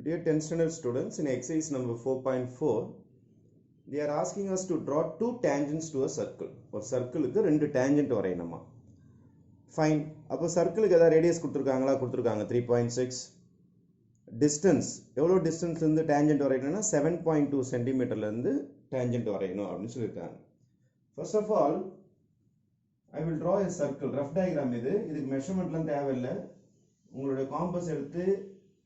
Dear 10th standard students, in exercise number 4.4, they are asking us to draw two tangents to a circle. ஒரு சர்க்கிளுக்கு ரெண்டு tangent வரையணுமா. Fine. அப்போ சர்க்கிளுக்கு ஏதாவது radius கொடுத்துருக்காங்க 3.6. Distance எவ்வளோ டிஸ்டன்ஸ்லேருந்து tangent வரையணும்னா 7.2 சென்டிமீட்டர்லேருந்து tangent வரையணும் அப்படின்னு சொல்லியிருக்காங்க. First of all I will draw a circle. Rough diagram இதுக்கு மெஷர்மெண்ட்லாம் தேவையில்லை. உங்களுடைய காம்பஸ் எடுத்து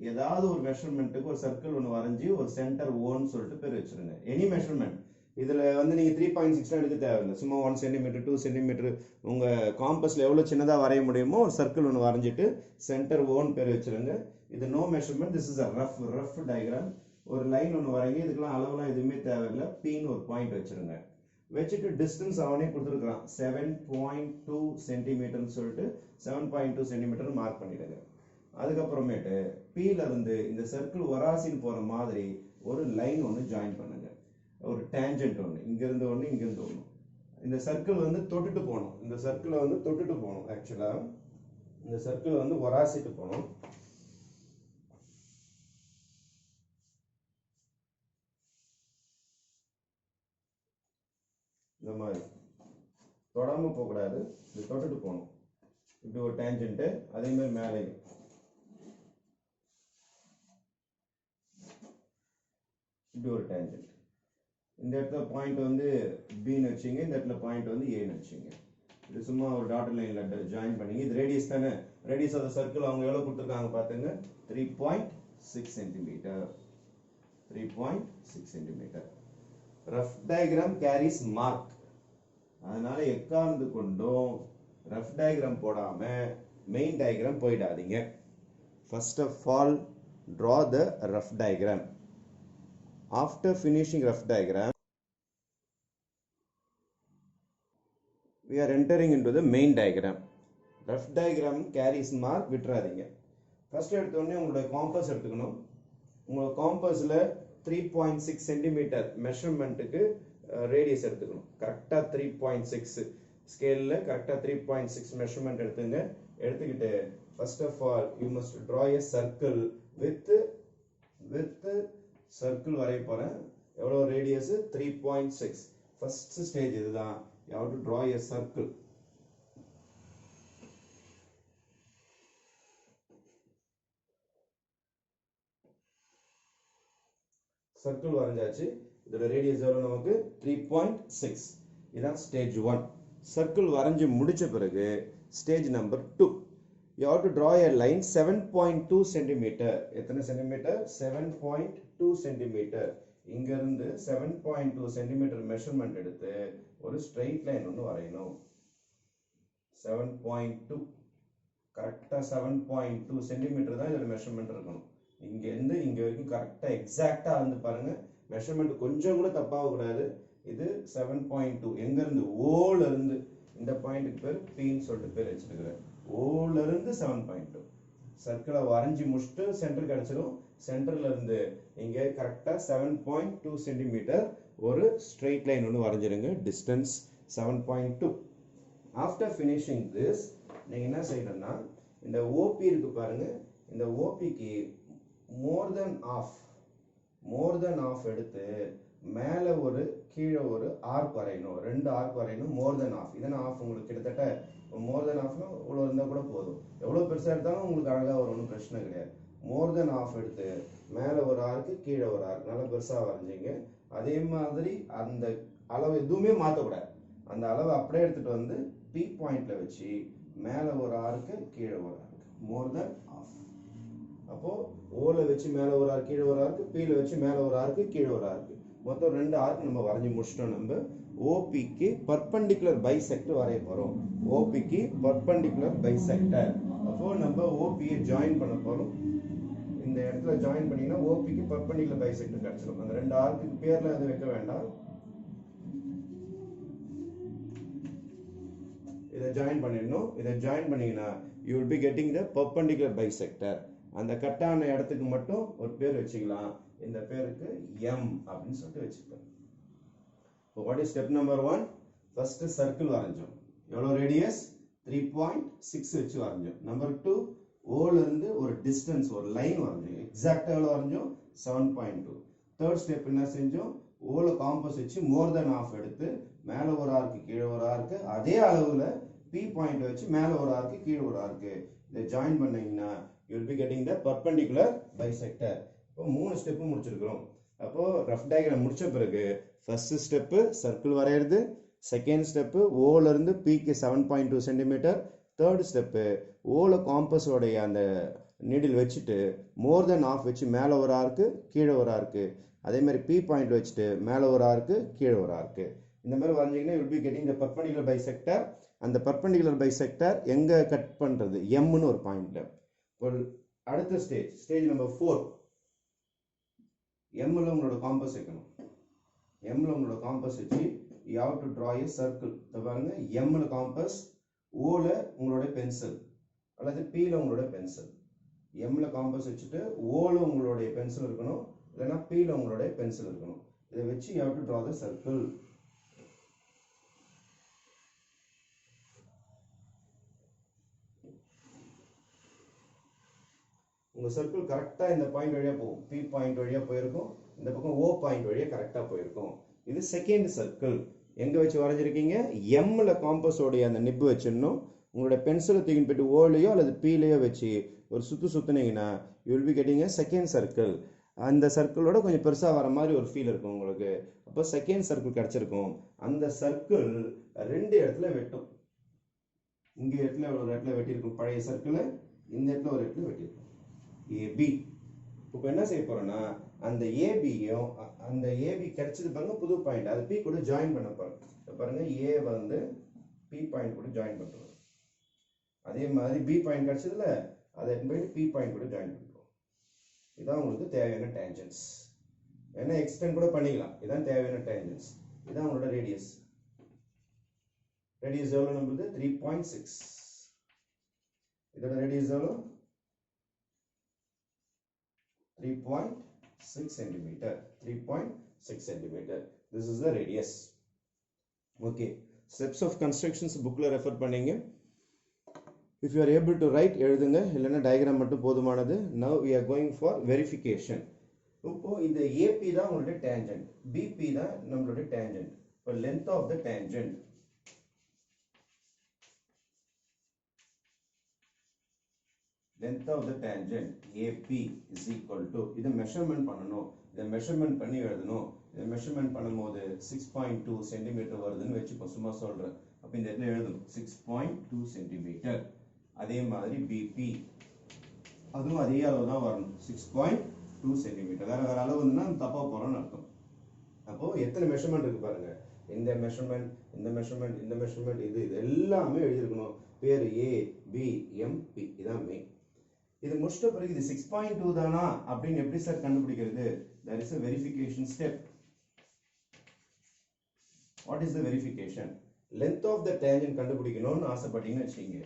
ஏதாவது ஒரு மெஷர்மெண்ட்டுக்கு ஒரு சர்க்கிள் ஒன்று வரைஞ்சி ஒரு சென்டர் ஓன்னு சொல்லிட்டு பேர் வச்சுருங்க. Any measurement. இதில் நீங்கள் 3.6 எடுக்க தேவையில்லை. சும்மா 1 சென்டிமீட்டர் 2 சென்டிமீட்டர் உங்கள் காம்பஸில் எவ்வளோ சின்னதாக வரைய முடியுமோ ஒரு சர்க்கிள் ஒன்று வரைஞ்சிட்டு சென்டர் ஓன்னு பேர் வச்சுருங்க. இது no measurement, this is a rough diagram. ஒரு லைன் ஒன்று வரைங்க. இதுக்கெல்லாம் அளவுலாம் எதுவுமே தேவையில்லை. பின்னு ஒரு பாயிண்ட் வச்சுருங்க. வச்சுட்டு டிஸ்டன்ஸ் அவனே கொடுத்துருக்குறான் 7.2 சென்டிமீட்டர்னு சொல்லிட்டு 7.2 சென்டிமீட்டர் மார்க் பண்ணிடுங்க. அதுக்கப்புறமேட்டு பீல இருந்து இந்த சர்க்கிள் வராசின்னு போற மாதிரி ஒரு லைன் ஒன்று ஜாயின் பண்ணுங்க. ஒரு டேஞ்சன்ட் ஒன்று இங்கிருந்து ஒன்று இங்கிருந்து ஒன்று. இந்த சர்க்கிள் தொட்டுட்டு போகணும். இந்த சர்க்கிளை தொட்டுட்டு போகணும். ஆக்சுவலா இந்த சர்க்கிள் வராசிட்டு போகணும். இந்த மாதிரி தொடாம போகக்கூடாது. இது தொட்டுட்டு போகணும். இப்படி ஒரு டேஞ்சன்ட். அதே மாதிரி மேலேயும் இப்படி ஒரு டேஞ்சன்ட். இந்த இடத்துல பாயிண்ட் பின்னு வச்சுங்க. இந்த இடத்துல பாயிண்ட் ஏன்னு வச்சுங்க. இது சும்மா ஒரு டாட்டர் லைன்ல ஜாயின் பண்ணிங்க. இது ரேடியஸ் தானே. ரேடியஸ் ஆஃப் த சர்க்கிள் அவங்க எவ்வளவு கொடுத்துருக்காங்க பாத்துங்க. 3.6 centimetre. 3.6 centimetre. Rough diagram carries mark. அதனால எக்காரணத்து கொண்டும் ரஃப் டயக்ராம் போடாம மெயின் டயக்ராம் போயிடாதீங்க. First of all draw the rough diagram. After finishing rough diagram, we are entering into the main diagram. Rough diagram carries mark விட்டுறாதீங்க. First எடுத்தோடனே உங்களுடைய compass எடுத்துக்கணும். உங்களோட காம்பஸில் 3.6 சென்டிமீட்டர் மெஷர்மெண்ட்டுக்கு ரேடியஸ் எடுத்துக்கணும். கரெக்டாக 3.6 ஸ்கேலில் கரெக்டாக 3.6 மெஷர்மெண்ட் எடுத்துங்க. எடுத்துக்கிட்டு first of all you must draw a circle with circle வரைய போறேன். எவ்வளோ ரேடியஸ் 3.6. ஃபர்ஸ்ட் ஸ்டேஜ் இதுதான். you have to draw a circle. Circle வரைஞ்சாச்சு. இதோட ரேடியஸ் எவ்வளோ நமக்கு 3.6. இதான் ஸ்டேஜ் 1. சர்க்கிள் வரைஞ்சி முடிச்ச பிறகு stage number 2. you have to draw a line 7.2 centimetre. எத்தனை சென்டிமீட்டர்? 7.2 சென்டிமீட்டர். இங்க இருந்து 7.2 சென்டிமீட்டர் மெஷர்மெண்ட் எடுத்து ஒரு ஸ்ட்ரெயிட் லைன் ஒன்று வரையணும். 7.2 கரெக்டா 7.2 சென்டிமீட்டர் தான் இதோட மெஷர்மெண்ட் இருக்கணும். இங்க இருந்து இங்க வரைக்கும் கரெக்டா எக்ஸாக்டா வந்து பாருங்க. மெஷர்மெண்ட் கொஞ்சம் கூட தப்பாக கூடாது. இது 7.2. எங்க இருந்து? ஓல இருந்து இந்த பாயிண்ட்டுக்கு பேர் பின்னு சொல்லிட்டு பேர் வச்சிருக்கிறேன். ஓல இருந்து 7.2. சர்க்கிளை வரைஞ்சி முடிச்சுட்டு சென்டர் கிடைச்சிடும். சென்டர்ல இருந்து இங்க கரெக்டா 7.2 சென்டிமீட்டர் ஒரு ஸ்ட்ரெயிட் லைன் ஒன்று வரைஞ்சிருங்க. டிஸ்டன்ஸ் 7.2. ஆஃப்டர் ஃபினிஷிங் திஸ் நீங்க என்ன செய்யணும்னா இந்த ஓபி இருக்கு பாருங்க. இந்த ஓபிக்கு மோர் தென் ஆஃப் எடுத்து மேல ஒரு கீழே ஒரு ஆர்க் வரையணும். 2 ஆர்க் வரையணும். மோர் தென் ஆஃப். இதனா ஆஃப் உங்களுக்கு கிட்டத்தட்ட மோர் தென் ஆஃப்னா இவ்வளோ இருந்தால் கூட போதும். எவ்வளோ பெருசாக எடுத்தாலும் உங்களுக்கு அழகாக வரும். ஒன்றும் பிரச்சனை கிடையாது. மோர் தென் ஆஃப் எடுத்து மேலே ஒரு ஆர்க்கு கீழே ஒரு ஆர்க் நல்லா பெருசாக வரைஞ்சிங்க. அதே மாதிரி அந்த அளவு எதுவுமே மாற்றக்கூடாது. அந்த அளவு அப்படியே எடுத்துட்டு பி பாயிண்ட்ல வச்சு மேலே ஒரு ஆர்க்கு கீழே ஒரு ஆர்க். More then of. அப்போ ஓல வச்சு மேலே ஒரு ஆர்க் கீழே ஒரு ஆர்க்கு, பியில் வச்சு மேலே ஒரு ஆர்க்கு கீழே ஒரு ஆர்க்கு. மொத்தம் 2 ஆர்க் நம்ம வரைஞ்சி முடிச்சிட்டோம். நம்ம ஓபிக்கு பர்பெண்டிகுலர் பைசெக்டர் வரைய போறோம். ஓபிக்கு பர்பெண்டிகுலர் பைசெக்டர். அப்போ நம்ம ஓபியை ஜாயின் பண்ண போறோம். இந்த இடத்துல ஜாயின் பண்ணீங்கன்னா ஓபிக்கு பர்பெண்டிகுலர் பைசெக்டர் கிடைச்சிடும். அந்த 2 ஆர்க்குக்கு பேர்ல எதுவும் வைக்க வேண்டாம். இதை ஜாயின் பண்ணிடணும். இதை ஜாயின் பண்ணீங்கன்னா you will be getting the perpendicular bisector. அந்த கட்டான இடத்துக்கு மட்டும் ஒரு பேர் வச்சுக்கலாம். இந்த பேருக்கு M அப்படின்னு சொல்லிட்டு வச்சுக்கலாம். What is step number 1? First circle வரைஞ்சோம். எவ்வளோ ரேடியஸ்? 3.6 வச்சு வரைஞ்சோம். நம்பர் 2 ஓல இருந்து ஒரு டிஸ்டன்ஸ் ஒரு லைன் வரைஞ்சோம். எக்ஸாக்டா எவ்வளவு வரைஞ்சோம்? 7.2. தேர்ட் ஸ்டெப் என்ன செஞ்சோம்? ஓல காம்பஸ் வச்சு மோர் தென் ஆஃப் எடுத்து மேல ஒரு ஆர்க்கு கீழே ஒரு ஆர்க்கு அதே அளவுல பி பாயிண்ட் வச்சு மேல ஒரு ஆர்க்கு கீழே ஒரு ஆர்க்கு இதை ஜாயின் பண்ணீங்கன்னா you will be getting the perpendicular bisector. இப்போ மூணு ஸ்டெப் முடிச்சிருக்கிறோம். அப்போ ரஃப் டயக்ராம் முடிச்ச பிறகு ஃபர்ஸ்ட் ஸ்டெப் சர்க்கிள் வரையிறது, செகண்ட் ஸ்டெப் ஓல இருந்து பிக்கு 7.2 சென்டிமீட்டர், தேர்ட் ஸ்டெப் ஓல காம்பஸோடைய அந்த நீடில் வச்சுட்டு மோர் தென் ஆஃப் வச்சு மேலே ஒரு ஆர்க்கு கீழே ஒரு ஆர்க்கு அதே மாதிரி பி பாயிண்ட் வச்சுட்டு மேலே ஒரு ஆர்க்கு கீழே ஒரு ஆர்க்கு இந்த மாதிரி வரைஞ்சிங்கன்னா will be getting the perpendicular bisector. அந்த பர்பெண்டிகுலர் பைசெக்டர் எங்கே கட் பண்ணுறது? எம்னு ஒரு பாயிண்ட்ல. அடுத்த ஸ்டேஜ் நம்பர் 4. எம்ல உங்களோட காம்பஸ் வைக்கணும். எம்ல உங்களோட காம்பஸ் வச்சு you have to draw a circle. இத பாருங்க, எம்ல காம்பஸ், ஓல உங்களோட பென்சில் அல்லது பீல உங்களோட பென்சில். எம்ல காம்பஸ் வச்சுட்டு ஓல உங்களுடைய பென்சில் இருக்கணும், இல்லைன்னா பீல உங்களுடைய பென்சில் இருக்கணும். இதை வச்சு you have to draw the circle. உங்க சர்க்கிள் கரெக்டா இந்த பாயிண்ட் வழியா போகும். பி பாயிண்ட் வழியா போயிருக்கும், இந்த பக்கம் ஓ பாயிண்ட் வழியா கரெக்டா போயிருக்கும். இது செகண்ட் சர்க்கிள். எங்க வச்சு வரைஞ்சிருக்கீங்க? எம்ல காம்பஸோடைய அந்த நிப்பு வச்சிடணும். உங்களோட பென்சிலை தூக்கிட்டு போயிட்டு ஓலையோ அல்லது பீலையோ வச்சு ஒரு சுத்துனீங்கன்னா you will be getting a second circle. அந்த சர்க்கிளோட கொஞ்சம் பெருசா வர மாதிரி ஒரு ஃபீல் இருக்கும் உங்களுக்கு. அப்போ செகண்ட் சர்க்கிள் கிடைச்சிருக்கும். அந்த சர்க்கிள் ரெண்டு இடத்துல வெட்டும். இங்க இடத்துல ஒரு இடத்துல வெட்டியிருக்கும் பழைய சர்க்கிள், இந்த இடத்துல ஒரு இடத்துல வெட்டியிருக்கும் ஏபி. இப்போ என்ன செய்ய போறோம்னா அந்த ஏபியும் அந்த ஏபி கிடைச்சது பாருங்க புது பாயிண்ட், அது பி கூட ஜாயின் பண்ண போறோம். பாருங்க ஏ வந்து பி பாயிண்ட் கூட ஜாயின் பண்றோம். அதே மாதிரி பி பாயிண்ட் கிடைச்சதுல அதை போயிட்டு பி பாயிண்ட் கூட ஜாயின் பண்றோம். இதான் உங்களுக்கு தேவையான டேஞ்சன்ஸ். என்ன எக்ஸ்டெண்ட் கூட பண்ணிக்கலாம். இதான் தேவையான டேஞ்சன்ஸ். இதான் உங்களோட ரேடியஸ். ரேடியஸ் எவ்வளவு நம்மளுது? 3.6. இதோட ரேடியஸ் எவ்வளவு? 3.6 centimeter. 3.6 centimeter. This is the radius. Okay. Steps of constructions bookல refer பண்ணீங்க. If you are able to write எழுதுங்க, இல்லைன்னா டயக்ராம் மட்டும் போதுமானது. Now we are going for verification. இப்போ இந்த AP தான் உங்களுடைய tangent, BP தான் நம்மளுடைய tangent. இப்போ length of the tangent. Length of the tangent AP is equal to, இதை மெஷர்மெண்ட் பண்ணணும். இதை மெஷர்மெண்ட் பண்ணி எழுதணும். இதை மெஷர்மெண்ட் பண்ணும்போது 6.2 சென்டிமீட்டர் வருதுன்னு வச்சுப்போ, சும்மா சொல்றேன். அப்போ இந்த இடத்துல எழுதணும் 6.2 சென்டிமீட்டர். அதே மாதிரி BP அதுவும் அதே அளவு தான் வரணும், 6.2 சென்டிமீட்டர். வேற வேற அளவு இருந்தா தப்பா போறோம்னு அர்த்தம். அப்போ எத்தனை மெஷர்மெண்ட் இருக்கு பாருங்க. இந்த மெஷர்மெண்ட், இந்த மெஷர்மெண்ட், இந்த மெஷர்மெண்ட், இது எல்லாமே எழுதிருக்கணும். பேர் A B M P. இதான் மெயின். இது முடிச்சிட்ட பிறகு இது 6.2 தானா அப்படின்னு எப்படி சார் கண்டுபிடிக்கிறது? There is a verification step. What is the verification? Length of the tangent கண்டுபிடிக்கணும்னு ஆசைப்பட்டீங்கன்னு வச்சுக்கீங்க.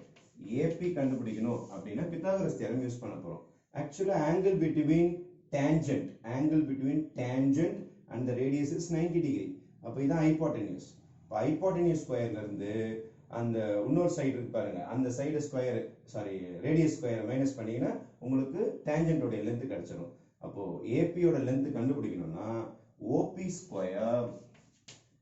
AP கண்டுபிடிக்கணும் அப்படின்னா பித்தாகரஸ் தியரம் யூஸ் பண்ண போறோம். Actually angle between tangent and the radius is 90 degree. அப்ப இதான் hypotenuse. இப்போ hypotenuse ஸ்கொயர்ல இருந்து அந்த இன்னொரு சைடு இருக்கு பாருங்க, அந்த side square radius square minus பண்ணீங்கன்னா உங்களுக்கு டேஞ்சன்டோட லென்த் கிடைச்சிடும். அப்போ ஏபியோட லென்த் கண்டுபிடிக்கணும்னா ஓபி ஸ்கொயர்,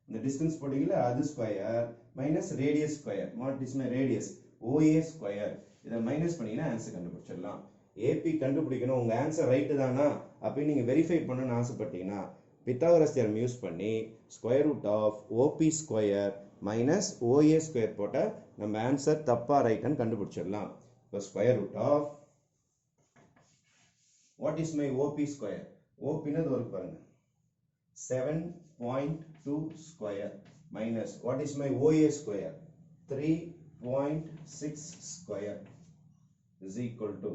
இந்த டிஸ்டன்ஸ் போட்டீங்கல்ல அது square minus radius square, what is my radius, OA square. இதை மைனஸ் பண்ணீங்கன்னா ஆன்சர் கண்டுபிடிச்சிடலாம். ஏபி கண்டுபிடிக்கணும், உங்க ஆன்சர் ரைட்டு தானா அப்படின்னு நீங்க வெரிஃபை பண்ணணும்னு ஆசைப்பட்டீங்கன்னா பித்தாகரஸ் தியரம் யூஸ் பண்ணி square root of OB square minus OA square போட்டால் நம்ம ஆன்சர் தப்பா ரைட்னு கண்டுபிடிச்சிடலாம். இப்போ square root of what is my OB square, ஓபின்னு ஒரு பாருங்க 7.2 square minus what is my OA square 3.6 square is equal to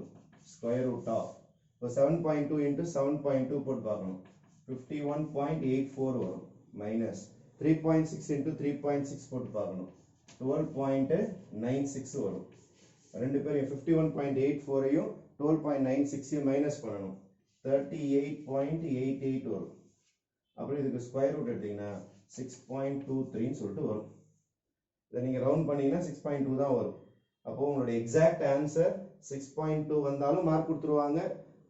square root of, இப்போ 7.2 into 7.2 போட்டு பார்க்கணும், 51.84 வரும் மைனஸ் 3.6 into 3.6 போட்டு பார்க்கணும், 12.96 வரும். ரெண்டு பேரும் 51.84ஐயும் 12.96ஐயும் மைனஸ் பண்ணணும், 38.88 வரும். அப்புறம் இதுக்கு ஸ்கொயர் ரூட் எடுத்தீங்கன்னா 6.23 சொல்லிட்டு வரும். இதை நீங்க ரவுண்ட் பண்ணீங்கன்னா 6.2 தான் வரும். அப்போ உங்களுடைய எக்ஸாக்ட் ஆன்சர் 6.2 வந்தாலும் மார்க் கொடுத்துருவாங்க.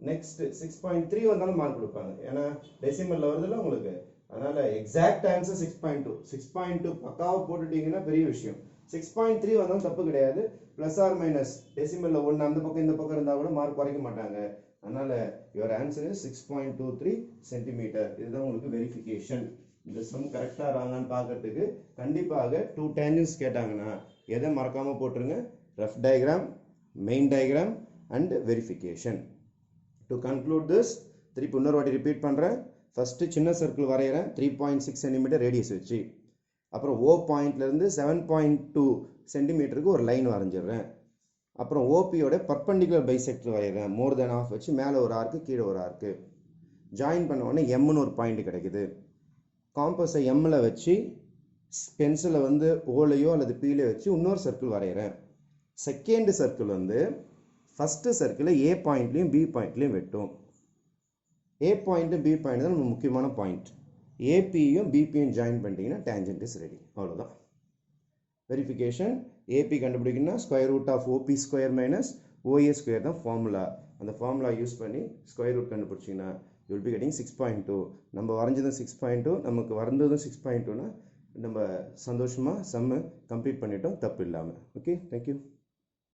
நெக்ஸ்ட் 6.3 வந்தாலும் மார்க் கொடுப்பாங்க. ஏன்னா டெசிமல்ல வருதுல்ல உங்களுக்கு. அதனால எக்ஸாக்ட் ஆன்சர் 6.2. 6.2 பக்காவா போட்டுட்டீங்கன்னா பெரிய விஷயம். 6.3 வந்தாலும் தப்பு கிடையாது. பிளஸ் ஆர் மைனஸ் டெசிமல்ல ஒன்று அந்த பக்கம் இந்த பக்கம் இருந்தால் கூட மார்க் குறைக்க மாட்டாங்க. அதனால யுவர் ஆன்சர் இஸ் 6.23 சென்டிமீட்டர். இதுதான் உங்களுக்கு வெரிஃபிகேஷன். இந்த சம் கரெக்டாக ராங்கான்னு பார்க்கறதுக்கு கண்டிப்பாக 2 டேஞ்சன்ஸ் கேட்டாங்கன்னா எதை மறக்காமல் போட்டுருங்க. Rough diagram, main diagram and verification. To conclude this திருப்பி இன்னொரு வாட்டி ரிப்பீட் பண்ணுறேன். ஃபஸ்ட்டு சின்ன சர்க்கிள் வரைகிறேன் 3.6 சென்டிமீட்டர் ரேடியஸ் வச்சு. அப்புறம் ஓ பாயிண்ட்லேருந்து 7.2 சென்டிமீட்டருக்கு ஒரு லைன் வரைஞ்சிடுறேன். அப்புறம் ஓபியோட பர்பண்டிகுலர் பைசெக்டர் வரைகிறேன். மோர் தென் ஆஃப் வச்சு மேலே ஒரு ஆர்க்கு கீழே ஒரு ஆர்க்கு ஜாயின் பண்ண உடனே எம்னு ஒரு பாயிண்ட் கிடைக்குது. காம்பஸை எம்மில் வச்சு பென்சிலை வந்து ஓலையோ அல்லது பீலையோ வச்சு இன்னொரு சர்க்கிள் வரைகிறேன். செகண்ட் சர்க்கிள் வந்து ஃபஸ்ட்டு சர்க்கிளை ஏ பாயிண்ட்லேயும் பி பாயிண்ட்லேயும் வெட்டும். ஏ பாயிண்ட்டு பி பாயிண்ட் தான் நம்ம முக்கியமான பாயிண்ட். ஏபியும் பிபியும் ஜாயின் பண்ணிட்டீங்கன்னா டேஞ்சன்ட் இஸ் ரெடி. அவ்வளோதான். வெரிஃபிகேஷன் ஏபி கண்டுபிடிக்கணும்னா square root of OB square minus OA square தான் ஃபார்முலா. அந்த ஃபார்முலா யூஸ் பண்ணி ஸ்கொயர் ரூட் கண்டுபிடிச்சிங்கன்னா யூ வில் பி கெட்டிங் 6.2. நம்ம வரைஞ்சதும் 6.2, நமக்கு வரைஞ்சதும் 6.2னா நம்ம சந்தோஷமாக சம்மு கம்ப்ளீட் பண்ணிட்டோம் தப்பு இல்லாமல். Okay, thank you.